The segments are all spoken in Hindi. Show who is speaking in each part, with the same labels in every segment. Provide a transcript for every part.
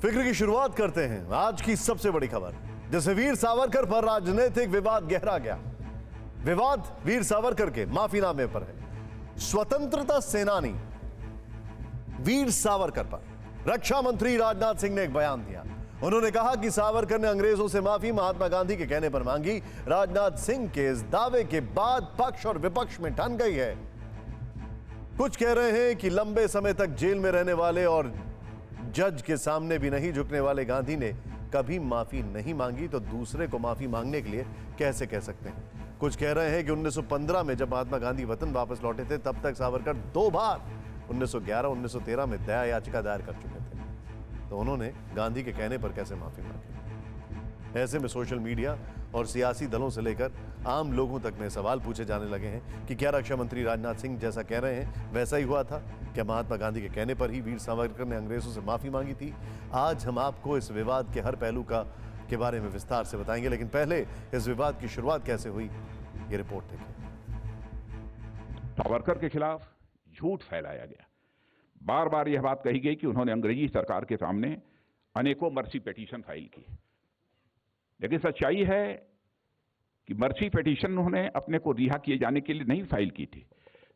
Speaker 1: फिक्र की शुरुआत करते हैं आज की सबसे बड़ी खबर, जिससे वीर सावरकर पर राजनीतिक विवाद गहरा गया। विवाद वीर सावरकर के माफीनामे पर है। स्वतंत्रता सेनानी वीर सावरकर पर रक्षा मंत्री राजनाथ सिंह ने एक बयान दिया। उन्होंने कहा कि सावरकर ने अंग्रेजों से माफी महात्मा गांधी के कहने पर मांगी। राजनाथ सिंह के इस दावे के बाद पक्ष और विपक्ष में ठन गई है। कुछ कह रहे हैं कि लंबे समय तक जेल में रहने वाले और जज के सामने भी नहीं झुकने वाले गांधी ने कभी माफी नहीं मांगी, तो दूसरे को माफी मांगने के लिए कैसे कह सकते हैं। कुछ कह रहे हैं कि 1915 में जब महात्मा गांधी वतन वापस लौटे थे, तब तक सावरकर 2 बार 1911 1913 में दया याचिका दायर कर चुके थे, तो उन्होंने गांधी के कहने पर कैसे माफी मांगी। ऐसे में सोशल मीडिया और सियासी दलों से लेकर आम लोगों तक में सवाल पूछे जाने लगे हैं कि क्या रक्षा मंत्री राजनाथ सिंह जैसा कह रहे हैं वैसा ही हुआ था? क्या महात्मा गांधी के कहने पर ही वीर सावरकर ने अंग्रेजों से माफी मांगी थी? आज हम आपको इस विवाद के हर पहलू के बारे में विस्तार से बताएंगे, लेकिन पहले इस विवाद की शुरुआत कैसे हुई, ये रिपोर्ट देखिए।
Speaker 2: सावरकर के खिलाफ झूठ फैलाया गया। बार बार यह बात कही गई कि उन्होंने अंग्रेजी सरकार के सामने अनेकों मर्सी पिटीशन फाइल की, लेकिन सच्चाई है कि मर्सी पिटीशन उन्होंने अपने को रिहा किए जाने के लिए नहीं फाइल की थी।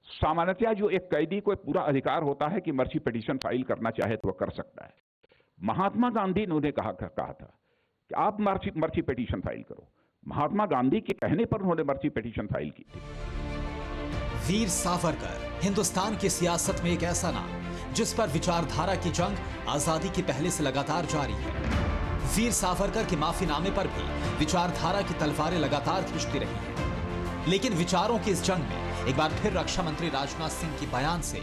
Speaker 2: सामान्यतया जो एक कैदी को पूरा अधिकार होता है कि मर्सी पिटीशन फाइल करना चाहे तो वह कर सकता है। महात्मा गांधी ने उन्हें कहा था कि आप मर्सी पिटीशन फाइल करो। महात्मा गांधी के कहने पर उन्होंने मर्सी पिटीशन फाइल की थी।
Speaker 3: वीर सावरकर हिंदुस्तान की सियासत में एक ऐसा नाम जिस पर विचारधारा की जंग आजादी के पहले से लगातार जारी है। वीर सावरकर के माफीनामे पर भी विचारधारा की तलवारें लगातार खिंचती रही हैं। लेकिन विचारों की इस जंग में एक बार फिर रक्षा मंत्री राजनाथ सिंह के बयान से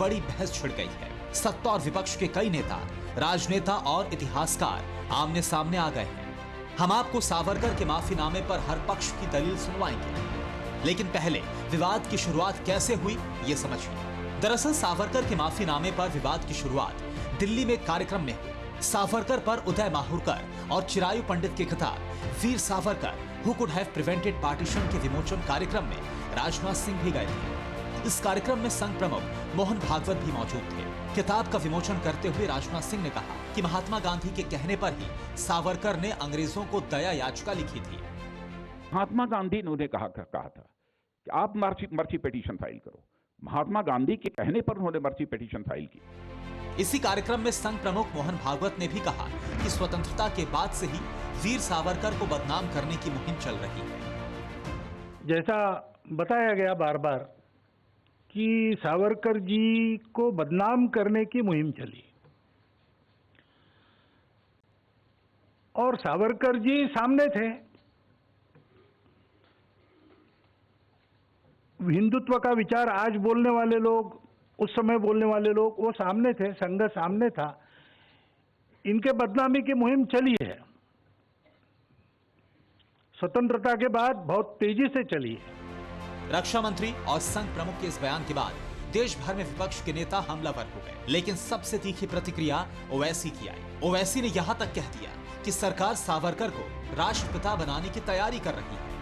Speaker 3: बड़ी बहस छिड़ गई है। सत्ता और विपक्ष के कई नेता, राजनेता और इतिहासकार आमने सामने आ गए हैं। हम आपको सावरकर के माफीनामे पर हर पक्ष की दलील सुनवाएंगे, लेकिन पहले विवाद की शुरुआत कैसे हुई ये समझिए। दरअसल सावरकर के माफीनामे पर विवाद की शुरुआत दिल्ली में कार्यक्रम में हुई। सावरकर पर उदय माहुरकर और चिरायु पंडित की किताब Veer Savarkar who could have prevented partition के विमोचन कार्यक्रम में राजनाथ सिंह भी गए थे। इस कार्यक्रम में संघ प्रमुख मोहन भागवत भी मौजूद थे। किताब का विमोचन करते हुए राजनाथ सिंह ने कहा कि महात्मा गांधी के कहने पर ही सावरकर ने अंग्रेजों को दया याचिका लिखी थी।
Speaker 2: महात्मा गांधी ने उन्हें कहा था कि आप मर्सी पिटीशन फाइल करो। महात्मा गांधी के कहने पर उन्होंने मर्सी पिटीशन फाइल की।
Speaker 3: इसी कार्यक्रम में संघ प्रमुख मोहन भागवत ने भी कहा कि स्वतंत्रता के बाद से ही वीर सावरकर को बदनाम करने की मुहिम चल रही है।
Speaker 4: जैसा बताया गया बार बार कि सावरकर जी को बदनाम करने की मुहिम चली, और सावरकर जी सामने थे। हिंदुत्व का विचार आज बोलने वाले लोग, उस समय बोलने वाले लोग, वो सामने थे, संघ सामने था। इनके बदनामी की मुहिम चली है, स्वतंत्रता के बाद बहुत तेजी से चली है।
Speaker 3: रक्षा मंत्री और संघ प्रमुख के इस बयान के बाद देश भर में विपक्ष के नेता हमलावर हो गए, लेकिन सबसे तीखी प्रतिक्रिया ओवैसी की आई। ओवैसी ने यहां तक कह दिया कि सरकार सावरकर को राष्ट्रपिता बनाने की तैयारी कर रही है।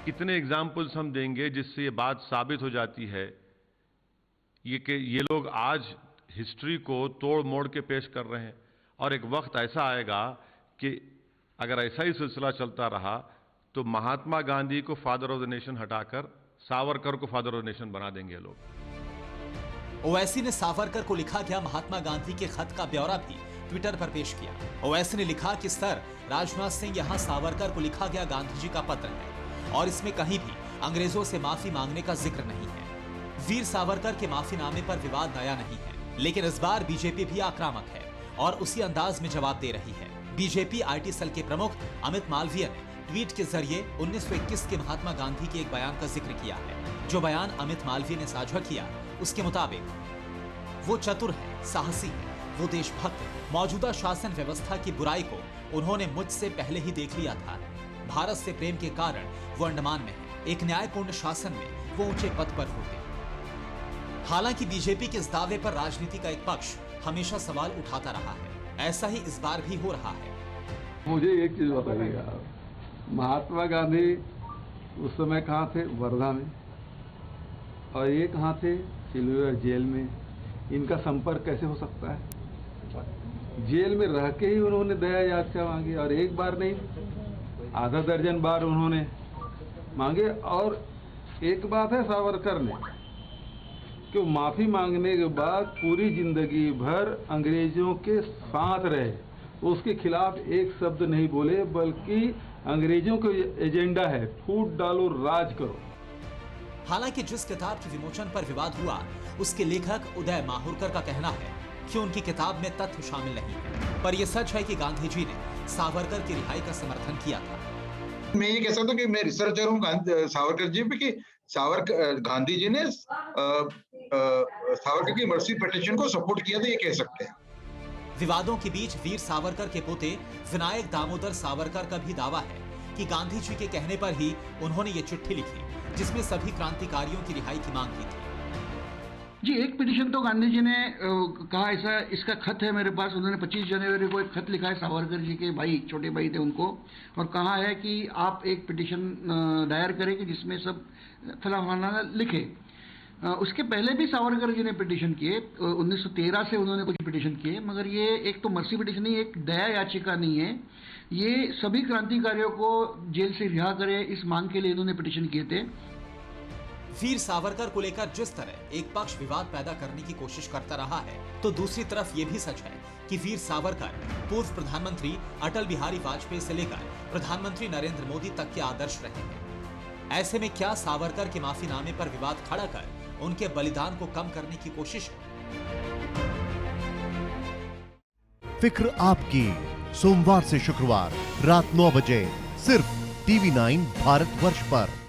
Speaker 5: कितने एग्जाम्पल्स हम देंगे जिससे ये बात साबित हो जाती है ये लोग आज हिस्ट्री को तोड़ मोड़ के पेश कर रहे हैं, और एक वक्त ऐसा आएगा कि अगर ऐसा ही सिलसिला चलता रहा तो महात्मा गांधी को फादर ऑफ द नेशन हटाकर सावरकर को फादर ऑफ द नेशन बना देंगे लोग।
Speaker 3: ओवैसी ने सावरकर को लिखा गया महात्मा गांधी के खत का ब्यौरा भी ट्विटर पर पेश किया। ओवैसी ने लिखा कि सर राजनाथ सिंह, यहाँ सावरकर को लिखा गया गांधी जी का पत्र है और इसमें कहीं भी अंग्रेजों से माफी मांगने का जिक्र नहीं है। वीर सावरकर के माफीनामे पर विवाद नया नहीं है, लेकिन इस बार बीजेपी भी आक्रामक है और उसी अंदाज में जवाब दे रही है। बीजेपी आईटी सेल के प्रमुख अमित मालवीय ने ट्वीट के जरिए 1921 के महात्मा गांधी के एक बयान का जिक्र किया है। जो बयान अमित मालवीय ने साझा किया, उसके मुताबिक वो चतुर है, साहसी है, वो देशभक्त है। मौजूदा शासन व्यवस्था की बुराई को उन्होंने मुझसे पहले ही देख लिया था। भारत से प्रेम के कारण वो अंडमान में है। एक न्यायपूर्ण शासन में वो ऊंचे पद पर होते। हालांकि बीजेपी के इस दावे पर राजनीति का एक पक्ष हमेशा सवाल उठाता रहा है। ऐसा ही इस बार भी हो रहा है।
Speaker 6: मुझे एक चीज बताइएगा, महात्मा गांधी उस समय कहाँ थे? वर्धा में। और ये कहाँ थे? सिल्वर जेल में। इनका संपर्क कैसे हो सकता है? जेल में रह के ही उन्होंने दया याचिका मांगी, और एक बार नहीं, आधा दर्जन बार उन्होंने मांगे। और एक बात है सावरकर ने कि माफी मांगने के बाद पूरी जिंदगी भर अंग्रेजों के साथ रहे, उसके खिलाफ एक शब्द नहीं बोले, बल्कि अंग्रेजों का एजेंडा है फूट डालो राज करो।
Speaker 3: हालांकि जिस किताब के विमोचन पर विवाद हुआ, उसके लेखक उदय माहुरकर का कहना है कि उनकी किताब में तथ्य शामिल नहीं है, पर यह सच है कि गांधी जी ने सावरकर की रिहाई का समर्थन किया था।
Speaker 7: मैं ये कह सकता हूँ कि मैं रिसर्चर हूँ सावरकर जी पे, कि गांधी जी ने सावरकर की मर्सी पिटीशन को सपोर्ट किया था, ये कह सकते हैं।
Speaker 3: विवादों के बीच वीर सावरकर के पोते विनायक दामोदर सावरकर का भी दावा है कि गांधी जी के कहने पर ही उन्होंने ये चिट्ठी लिखी, जिसमें सभी क्रांतिकारियों की रिहाई की मांग की थी।
Speaker 8: जी, एक पिटीशन तो गांधी जी ने कहा, ऐसा इसका खत है मेरे पास, उन्होंने 25 जनवरी को एक खत लिखा है सावरकर जी के भाई, छोटे भाई थे उनको, और कहा है कि आप एक पिटीशन दायर करें कि जिसमें सब फलाना लिखे। उसके पहले भी सावरकर जी ने पिटीशन किए, 1913 से उन्होंने कुछ पिटीशन किए, मगर ये एक तो मर्सी पिटीशन नहीं, एक दया याचिका नहीं है, ये सभी क्रांतिकारियों को जेल से रिहा करे, इस मांग के लिए इन्होंने पिटीशन किए थे।
Speaker 3: वीर सावरकर को लेकर जिस तरह एक पक्ष विवाद पैदा करने की कोशिश करता रहा है, तो दूसरी तरफ ये भी सच है कि वीर सावरकर पूर्व प्रधानमंत्री अटल बिहारी वाजपेयी से लेकर प्रधानमंत्री नरेंद्र मोदी तक के आदर्श रहे हैं। ऐसे में क्या सावरकर के माफीनामे पर विवाद खड़ा कर उनके बलिदान को कम करने की कोशिश है?
Speaker 1: फिक्र आपकी, सोमवार से शुक्रवार रात 9 बजे सिर्फ TV9 भारतवर्ष पर।